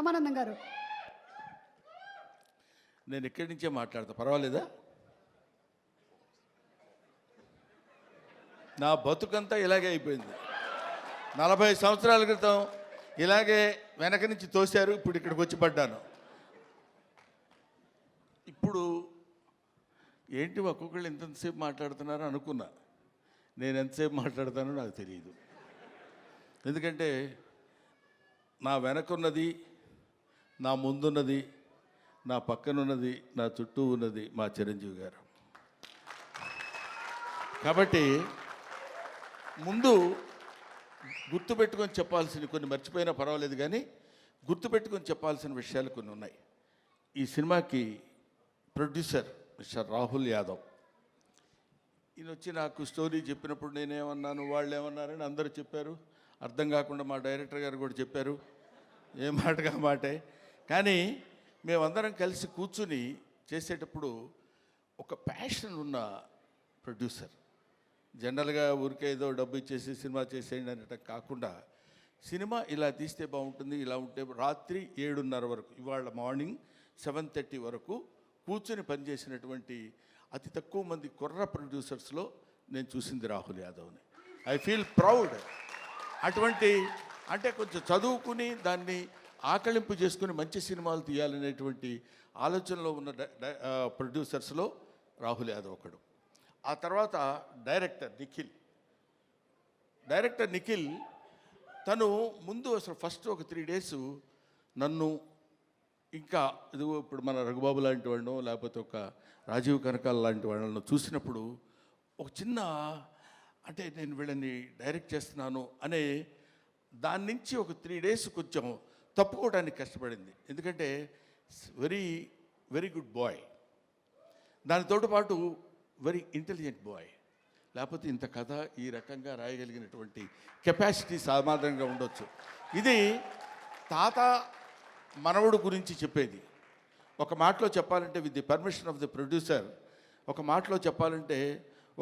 రామానందం గారు. నేను ఇక్కడి నుంచే మాట్లాడతా, పర్వాలేదా? నా బతుకంతా ఇలాగే అయిపోయింది. 40 సంవత్సరాల క్రితం ఇలాగే వెనక నుంచి తోశారు, ఇప్పుడు ఇక్కడికి వచ్చి పడ్డాను. ఇప్పుడు ఏంటి ఒక్కొక్కళ్ళు ఎంతసేపు మాట్లాడుతున్నారో అనుకున్నా. నేను ఎంతసేపు మాట్లాడతానో నాకు తెలియదు. ఎందుకంటే నా వెనకున్నది, నా ముందున్నది, నా పక్కనున్నది, నా చుట్టూ ఉన్నది మా చిరంజీవి గారు. కాబట్టి ముందు గుర్తుపెట్టుకొని చెప్పాల్సిన కొన్ని మర్చిపోయినా పర్వాలేదు, కానీ గుర్తుపెట్టుకొని చెప్పాల్సిన విషయాలు కొన్ని ఉన్నాయి. ఈ సినిమాకి ప్రొడ్యూసర్ మిస్టర్ రాహుల్ యాదవ్. ఈయన వచ్చి నాకు స్టోరీ చెప్పినప్పుడు నేనేమన్నాను, వాళ్ళు ఏమన్నారని అందరూ చెప్పారు. అర్థం కాకుండా మా డైరెక్టర్ గారు కూడా చెప్పారు, ఏ మాటగా మాటే. కానీ మేమందరం కలిసి కూర్చుని చేసేటప్పుడు ఒక ప్యాషన్ ఉన్న ప్రొడ్యూసర్. జనరల్గా ఊరికే ఏదో డబ్బు ఇచ్చేసి సినిమా చేసేయండి అనటం కాకుండా, సినిమా ఇలా తీస్తే బాగుంటుంది, ఇలా ఉంటే రాత్రి 7:30 వరకు, ఇవాళ మార్నింగ్ 7:30 వరకు కూర్చొని పనిచేసినటువంటి అతి తక్కువ మంది కుర్ర ప్రొడ్యూసర్స్లో నేను చూసింది రాహుల్ యాదవ్ని. I feel proud. అటువంటి అంటే కొంచెం చదువుకుని దాన్ని ఆకళింపు చేసుకుని మంచి సినిమాలు తీయాలనేటువంటి ఆలోచనలో ఉన్న ప్రొడ్యూసర్స్లో రాహుల్ యాదవ్ ఒకడు. ఆ తర్వాత డైరెక్టర్ నిఖిల్ తను ముందు అసలు ఫస్ట్ ఒక 3 days నన్ను, ఇంకా ఇదిగో ఇప్పుడు మన రఘుబాబు లాంటి వాళ్ళను, లేకపోతే ఒక రాజీవ్ కనకాల లాంటి వాళ్ళను చూసినప్పుడు ఒక చిన్న అంటే నేను వీళ్ళని డైరెక్ట్ చేస్తున్నాను అనే దాని నుంచి ఒక 3 days కొంచెం తప్పుకోవడానికి కష్టపడింది. ఎందుకంటే వెరీ వెరీ గుడ్ బాయ్, దానితో పాటు వెరీ ఇంటెలిజెంట్ బాయ్. లేకపోతే ఇంత కథ ఈ రకంగా రాయగలిగినటువంటి కెపాసిటీ సామాన్యంగా ఉండొచ్చు. ఇది తాత మనవడు గురించి చెప్పేది. ఒక మాటలో చెప్పాలంటే, with the permission of the producer, ఒక మాటలో చెప్పాలంటే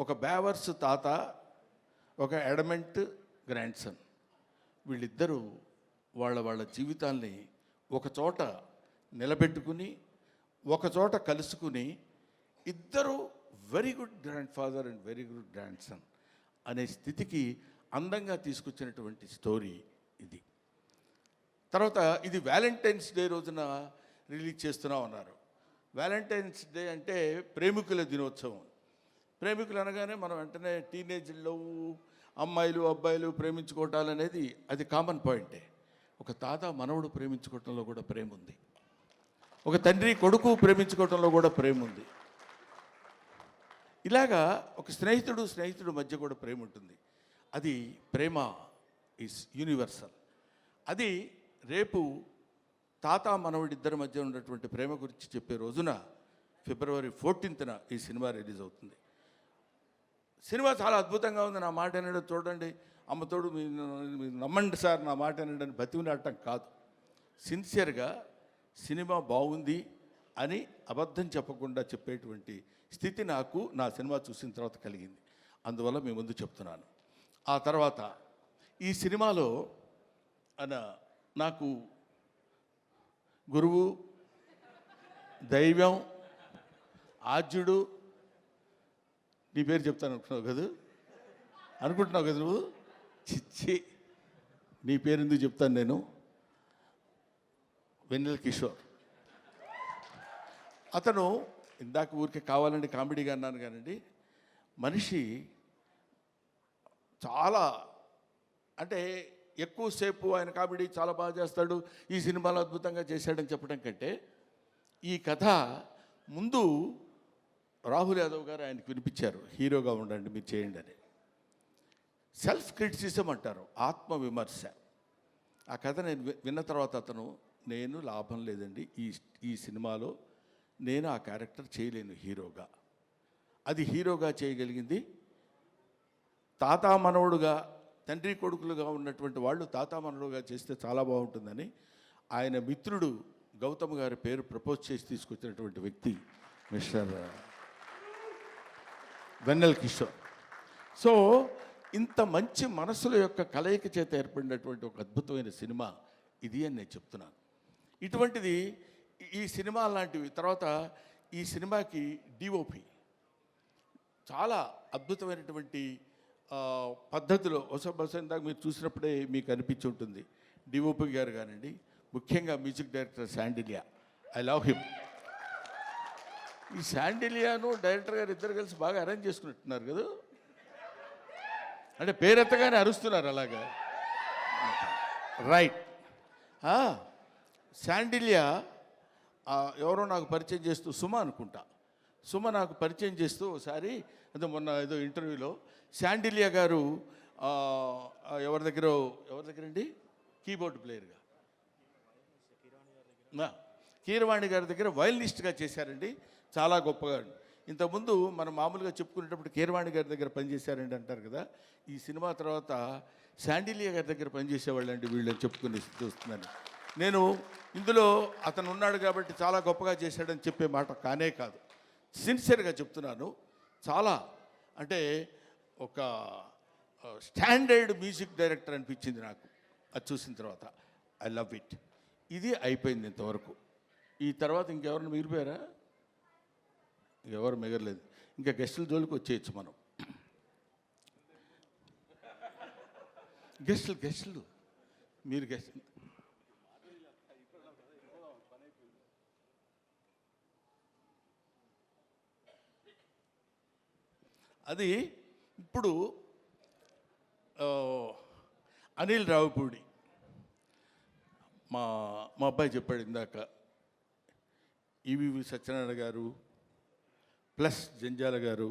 ఒక బేవర్స్ తాత, ఒక ఎడమెంట్ గ్రాండ్ సన్, వీళ్ళిద్దరూ వాళ్ళ జీవితాల్ని ఒకచోట నిలబెట్టుకుని, ఒకచోట కలుసుకుని, ఇద్దరు very good grand father and very good grand son అనే స్థితికి అందంగా తీసుకొచ్చినటువంటి స్టోరీ ఇది. తర్వాత ఇది వ్యాలంటైన్స్ డే రోజున రిలీజ్ చేస్తున్నాం అన్నారు. వ్యాలంటైన్స్ డే అంటే ప్రేమికుల దినోత్సవం. ప్రేమికులు అనగానే మనం వెంటనే టీనేజ్లో అమ్మాయిలు అబ్బాయిలు ప్రేమించుకోవటాలు అనేది అది కామన్ పాయింటే. ఒక తాత మనవడు ప్రేమించుకోవటంలో కూడా ప్రేమ ఉంది, ఒక తండ్రి కొడుకు ప్రేమించుకోవటంలో కూడా ప్రేమ ఉంది. ఇలాగా ఒక స్నేహితుడు మధ్య కూడా ప్రేమ ఉంటుంది. అది ప్రేమ ఈజ్ యూనివర్సల్. అది రేపు తాత మనవడిద్దరి మధ్య ఉన్నటువంటి ప్రేమ గురించి చెప్పే రోజున February 14th ఈ సినిమా రిలీజ్ అవుతుంది. సినిమా చాలా అద్భుతంగా ఉంది. నా మాట వినడం చూడండి, అమ్మతోడు మీరు నమ్మండి సార్, నా మాట వినడం బతిమిలాడటం కాదు. సిన్సియర్గా సినిమా బాగుంది అని అబద్ధం చెప్పకుండా చెప్పేటువంటి స్థితి నాకు నా సినిమా చూసిన తర్వాత కలిగింది. అందువల్ల మీ ముందు చెప్తున్నాను. ఆ తర్వాత ఈ సినిమాలో నాకు గురువు, దైవం, ఆద్యుడు, నీ పేరు చెప్తాను అనుకుంటున్నావు కదా నువ్వు? చిచ్చి, నీ పేరు ఎందుకు చెప్తాను నేను? వెన్నెల కిషోర్. అతను ఇందాక ఊరికే కావాలండి కామెడీగా అన్నాను కానండి, మనిషి చాలా అంటే ఎక్కువసేపు ఆయన కామెడీ చాలా బాగా చేస్తాడు, ఈ సినిమాలో అద్భుతంగా చేశాడని చెప్పడం కంటే, ఈ కథ ముందు రాహుల్ యాదవ్ గారు ఆయనకు వినిపించారు, హీరోగా ఉండండి మీరు చేయండి అని. సెల్ఫ్ క్రిటిసిజం అంటారు, ఆత్మవిమర్శ. ఆ కథ నేను విన్న తర్వాత అతను, నేను లాభం లేదండి ఈ సినిమాలో నేను ఆ క్యారెక్టర్ చేయలేను హీరోగా. అది హీరోగా చేయగలిగింది తాత మనవడుగా, తండ్రి కొడుకులుగా ఉన్నటువంటి వాళ్ళు తాత మనవడుగా చేస్తే చాలా బాగుంటుందని ఆయన మిత్రుడు గౌతమ్ గారి పేరు ప్రపోజ్ చేసి తీసుకొచ్చినటువంటి వ్యక్తి మిస్టర్ వెన్నెల కిషోర్. సో ఇంత మంచి మనసుల యొక్క కలయిక చేత ఏర్పడినటువంటి ఒక అద్భుతమైన సినిమా ఇది అని నేను చెప్తున్నాను. ఇటువంటిది ఈ సినిమా లాంటివి. తర్వాత ఈ సినిమాకి డిఓపి చాలా అద్భుతమైనటువంటి పద్ధతిలో బహుశా ఇందాక మీరు చూసినప్పుడే మీకు అనిపించి ఉంటుంది. డిఓపి గారు కానివ్వండి, ముఖ్యంగా music director Sandilya, I love him. ఈ శాండిలియాను డైరెక్టర్ గారు ఇద్దరు కలిసి బాగా అరేంజ్ చేసుకున్నట్టున్నారు కదా, అంటే పేరెత్తగానే అరుస్తున్నారు అలాగా. రైట్. శాండిలియా ఎవరో నాకు పరిచయం చేస్తూ, సుమ అనుకుంటా, సుమ నాకు పరిచయం చేస్తూ ఒకసారి అదే మొన్న ఏదో ఇంటర్వ్యూలో శాండిలియా గారు ఎవరి దగ్గరండి కీబోర్డ్ ప్లేయర్గా కీరవాణి గారి దగ్గర వయలినిస్ట్గా చేశారండి, చాలా గొప్పగా. ఇంతకుముందు మనం మామూలుగా చెప్పుకునేటప్పుడు కీరవాణి గారి దగ్గర పనిచేశారండి అంటారు కదా, ఈ సినిమా తర్వాత శాండిలియా గారి దగ్గర పనిచేసేవాళ్ళండి వీళ్ళని చెప్పుకుని చూస్తున్నాను నేను. ఇందులో అతను ఉన్నాడు కాబట్టి చాలా గొప్పగా చేశాడని చెప్పే మాట కానే కాదు, సిన్సియర్గా చెప్తున్నాను. చాలా అంటే ఒక స్టాండర్డ్ మ్యూజిక్ డైరెక్టర్ అనిపించింది నాకు అది చూసిన తర్వాత. I love it. ఇది అయిపోయింది ఇంతవరకు. ఈ తర్వాత ఇంకెవరైనా మిగిలిపోయారా? ఇంకెవరు మిగలలేదు. ఇంకా గెస్టుల జోలికి వచ్చేయచ్చు మనం. గెస్టులు మీరు గెస్ట్ అది ఇప్పుడు అనిల్ రావిపూడి మా అబ్బాయి చెప్పాడు ఇందాక, ఈవీవి సత్యనారాయణ గారు ప్లస్ జంజాల గారు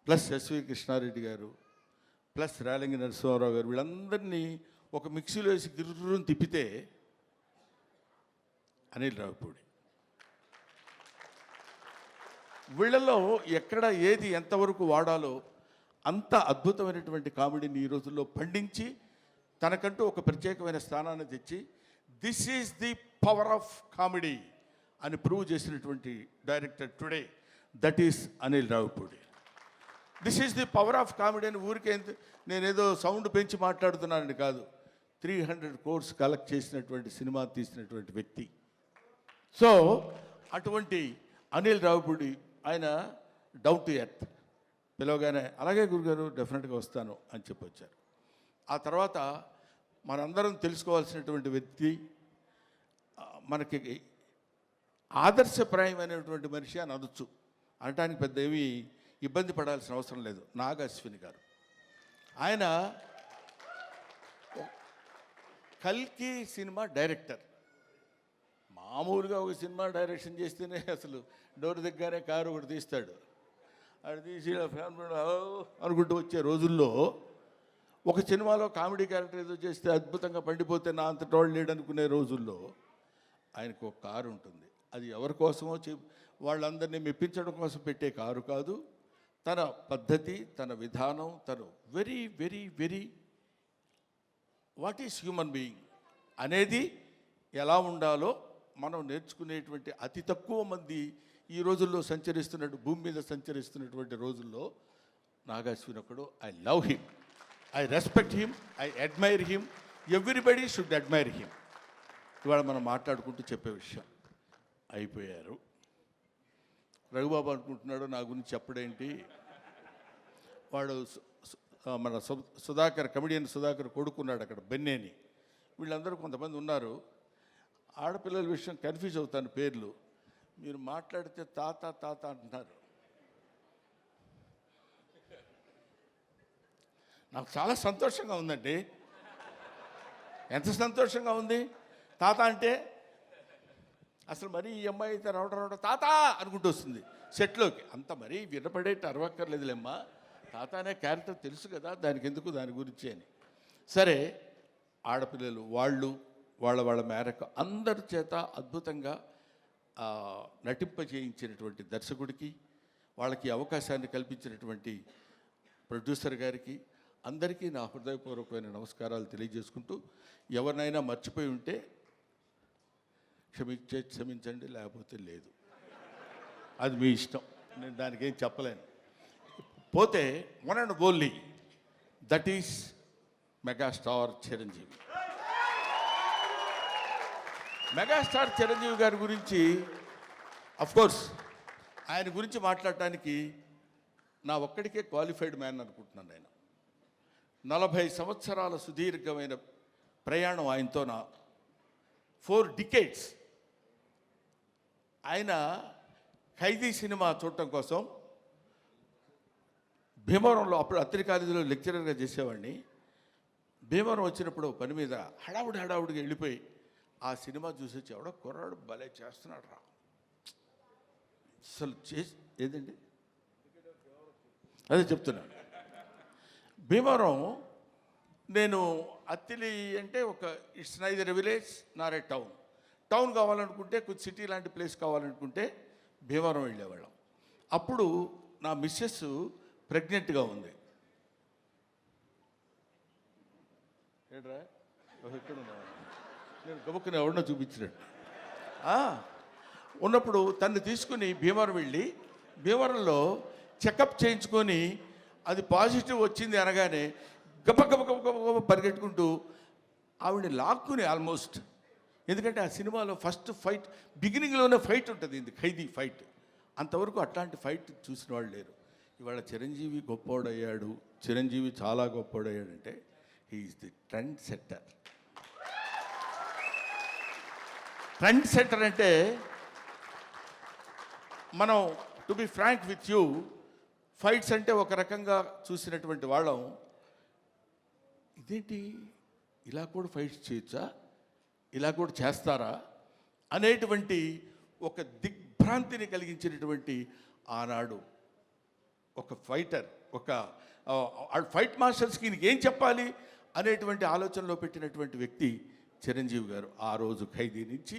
ప్లస్ ఎస్వి కృష్ణారెడ్డి గారు ప్లస్ రేలంగి నరసింహారావు గారు వీళ్ళందరినీ ఒక మిక్సీలో వేసి గిర్రుని తిప్పితే అనిల్ రావిపూడి. వీళ్ళలో ఎక్కడ ఏది ఎంతవరకు వాడాలో అంత అద్భుతమైనటువంటి కామెడీని ఈ రోజుల్లో పండించి తనకంటూ ఒక ప్రత్యేకమైన స్థానాన్ని తెచ్చి this is the power of comedy అని ప్రూవ్ చేసినటువంటి director today, that is Anil Ravipudi. This is the power of comedy అని ఊరికే నేనేదో సౌండ్ పెంచి మాట్లాడుతున్నానని కాదు, 300 crores కలెక్ట్ చేసినటువంటి సినిమా తీసినటువంటి వ్యక్తి. సో అటువంటి అనిల్ రావిపూడి ఆయన డౌన్ టు ఎర్త్, పిలవగానే అలాగే గురుగారు డెఫినెట్గా వస్తాను అని చెప్పొచ్చారు. ఆ తర్వాత మనందరం తెలుసుకోవాల్సినటువంటి వ్యక్తి, మనకి ఆదర్శప్రాయమైనటువంటి మనిషి అని అనొచ్చు, అనటానికి పెద్ద ఏమీ ఇబ్బంది పడాల్సిన అవసరం లేదు. నాగ అశ్విని గారు, ఆయన కల్కి సినిమా డైరెక్టర్. మామూలుగా ఒక సినిమా డైరెక్షన్ చేస్తేనే అసలు డోర్ దగ్గరనే కారు ఒకటి తీస్తాడు, అది తీసి ఫ్యామిలీ అనుకుంటూ వచ్చే రోజుల్లో ఒక సినిమాలో కామెడీ క్యారెక్టర్ ఏదో చేస్తే అద్భుతంగా పండిపోతే నా అంత టోళ్ళు లేడు అనుకునే రోజుల్లో ఆయనకు ఒక కారు ఉంటుంది. అది ఎవరి కోసమో వాళ్ళందరినీ మెప్పించడం కోసం పెట్టే కారు కాదు, తన పద్ధతి, తన విధానం, తను very very very what is human being అనేది ఎలా ఉండాలో మనం నేర్చుకునేటువంటి అతి తక్కువ మంది ఈ రోజుల్లో భూమి మీద సంచరిస్తున్నటువంటి రోజుల్లో నాగాశ్విన్ ఒకడు. I love him, I respect him, I admire him, everybody should admire him. ఇవాళ మనం మాట్లాడుకుంటూ చెప్పే విషయం అయిపోయారు. రఘుబాబు అనుకుంటున్నాడు నా గురించి చెప్పడేంటి, వాడు మన సుధాకర్, కమిడియన్ సుధాకర్ కొడుకున్నాడు అక్కడ బెన్నేని. వీళ్ళందరూ కొంతమంది ఉన్నారు, ఆడపిల్లల విషయం కన్ఫ్యూజ్ అవుతాను పేర్లు. మీరు మాట్లాడితే తాత తాత అంటున్నారు. నాకు చాలా సంతోషంగా ఉందండి. ఎంత సంతోషంగా ఉంది తాత అంటే. అసలు మరీ ఈ అమ్మాయి అయితే రావడం తాత అనుకుంటూ వస్తుంది సెట్లోకి. అంత మరీ వినపడేట్టు అరవక్కర్లేదులేమ్మా, తాత అనే క్యారెక్టర్ తెలుసు కదా, దానికి ఎందుకు దాని గురించి అని. సరే, ఆడపిల్లలు వాళ్ళ మేరకు అందరి చేత అద్భుతంగా నటింపజేయించినటువంటి దర్శకుడికి, వాళ్ళకి అవకాశాన్ని కల్పించినటువంటి ప్రొడ్యూసర్ గారికి అందరికీ నా హృదయపూర్వకమైన నమస్కారాలు తెలియజేసుకుంటూ, ఎవరినైనా మర్చిపోయి ఉంటే క్షమించండి, లేకపోతే లేదు, అది మీ ఇష్టం, నేను దానికి ఏం చెప్పలేను. పోతే one and only that is megastar Chiranjeevi. Megastar Chiranjeevi గారి గురించి కోర్స్ ఆయన గురించి మాట్లాడటానికి నా ఒక్కడికే క్వాలిఫైడ్ మ్యాన్ అనుకుంటున్నాను. ఆయన 40 సంవత్సరాల సుదీర్ఘమైన ప్రయాణం ఆయనతో నా 4 decades. ఆయన ఖైదీ సినిమా చూడటం కోసం భీమవరంలో అప్పుడు అత్తిలి కాలేజీలో లెక్చరర్గా చేసేవాడిని. భీమవరం వచ్చినప్పుడు పని మీద హడావుడిగా వెళ్ళిపోయి ఆ సినిమా చూసి వచ్చి ఎవడో కుర్రాడు భలే చేస్తున్నాడు రా అసలు ఏదండి అదే చెప్తున్నాను. భీమవరం నేను అత్తిలి అంటే ఒక it's neither village Nar A town కావాలనుకుంటే కొంచెం సిటీ లాంటి ప్లేస్ కావాలనుకుంటే భీమవరం వెళ్ళేవాళ్ళం. అప్పుడు నా మిస్సెస్ ప్రెగ్నెంట్గా ఉంది. ఏడ్రా ఎక్కడ నేను గబుక్కుని ఎవరినో చూపించినట్టు ఉన్నప్పుడు తన్ని తీసుకుని భీమవరం వెళ్ళి భీమవరంలో చెకప్ చేయించుకొని అది పాజిటివ్ వచ్చింది అనగానే గబ పరిగెట్టుకుంటూ ఆవిడని లాక్కుని ఆల్మోస్ట్, ఎందుకంటే ఆ సినిమాలో ఫస్ట్ ఫైట్ బిగినింగ్లోనే ఫైట్ ఉంటుంది, ఇది ఖైదీ ఫైట్. అంతవరకు అట్లాంటి ఫైట్ చూసిన వాళ్ళు లేరు. ఇవాళ చిరంజీవి గొప్పోడయ్యాడు, చిరంజీవి చాలా గొప్పోడయ్యాడంటే he is the trend setter. Trend setter అంటే మనం to be frank with you, fights అంటే ఒక రకంగా చూసినటువంటి వాళ్ళం, ఇదేంటి ఇలా కూడా ఫైట్స్ చేయొచ్చా, ఇలా కూడా చేస్తారా అనేటువంటి ఒక దిగ్భ్రాంతిని కలిగించినటువంటి ఆనాడు ఒక ఫైటర్, ఒక ఫైట్ మాస్టర్స్కి ఏం చెప్పాలి అనేటువంటి ఆలోచనలో పెట్టినటువంటి వ్యక్తి చిరంజీవి గారు. ఆ రోజు ఖైదీ నుంచి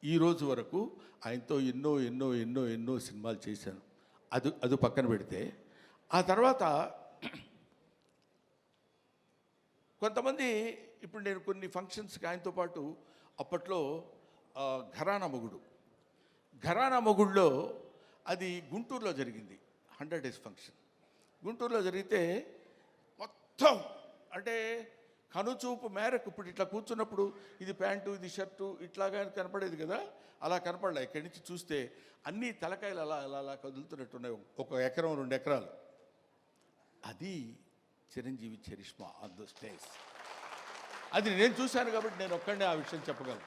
ఈ రోజు వరకు ఆయనతో ఎన్నో ఎన్నో ఎన్నో ఎన్నో సినిమాలు చేశాను. అది పక్కన పెడితే ఆ తర్వాత కొంతమంది, ఇప్పుడు నేను కొన్ని ఫంక్షన్స్కి ఆయనతో పాటు అప్పట్లో ఘరానా మొగుడులో అది గుంటూరులో జరిగింది, 100 days ఫంక్షన్ గుంటూరులో జరిగితే మొత్తం అంటే కనుచూపు మేరకు ఇప్పుడు ఇట్లా కూర్చున్నప్పుడు ఇది ప్యాంటు ఇది షర్టు ఇట్లాగా కనపడేది కదా, అలా కనపడలే. ఇక్కడి నుంచి చూస్తే అన్ని తలకాయలు అలా అలా అలా కదులుతున్నట్టున్నాయి, 1 ఎకరం 2 ఎకరాలు. అది Chiranjeevi charisma on the stage. అది నేను చూశాను కాబట్టి నేను ఒక్కడే ఆ విషయం చెప్పగలను.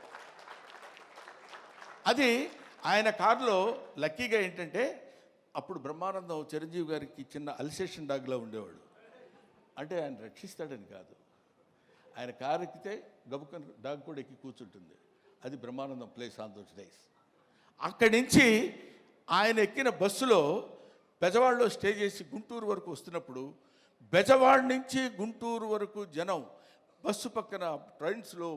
అది ఆయన కారులో లక్కీగా ఏంటంటే అప్పుడు బ్రహ్మానందం చిరంజీవి గారికి చిన్న అల్సేషన్ డాగ్లా ఉండేవాడు. అంటే ఆయన రక్షిస్తాడని కాదు, ఆయన కారు ఎక్కితే గబుక్కని డాగ్ కూడా ఎక్కి కూర్చుంటుంది. అది Brahmanandam place on those days. అక్కడి నుంచి ఆయన ఎక్కిన బస్సులో బెజవాడలో స్టే చేసి గుంటూరు వరకు వస్తున్నప్పుడు బెజవాడ నుంచి గుంటూరు వరకు జనం బస్సు పక్కన ట్రైన్స్లో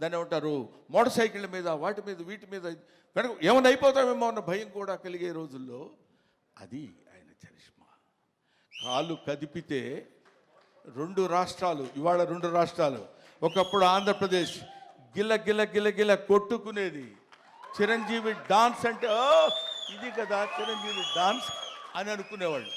దాన్ని ఏమంటారు మోటార్ సైకిళ్ళ మీద వాటి మీద వీటి మీద వెనక ఏమైనా అయిపోతామేమో అన్న భయం కూడా కలిగే రోజుల్లో అది ఆయన చరిష్మా. కాలు కదిపితే 2 రాష్ట్రాలు, ఇవాళ 2 రాష్ట్రాలు, ఒకప్పుడు ఆంధ్రప్రదేశ్ గిల్ల గిల్ల గిల్ల గిల్ల కొట్టుకునేది. చిరంజీవి డాన్స్ అంటే ఇది కదా చిరంజీవి డాన్స్ అని అనుకునేవాళ్ళు.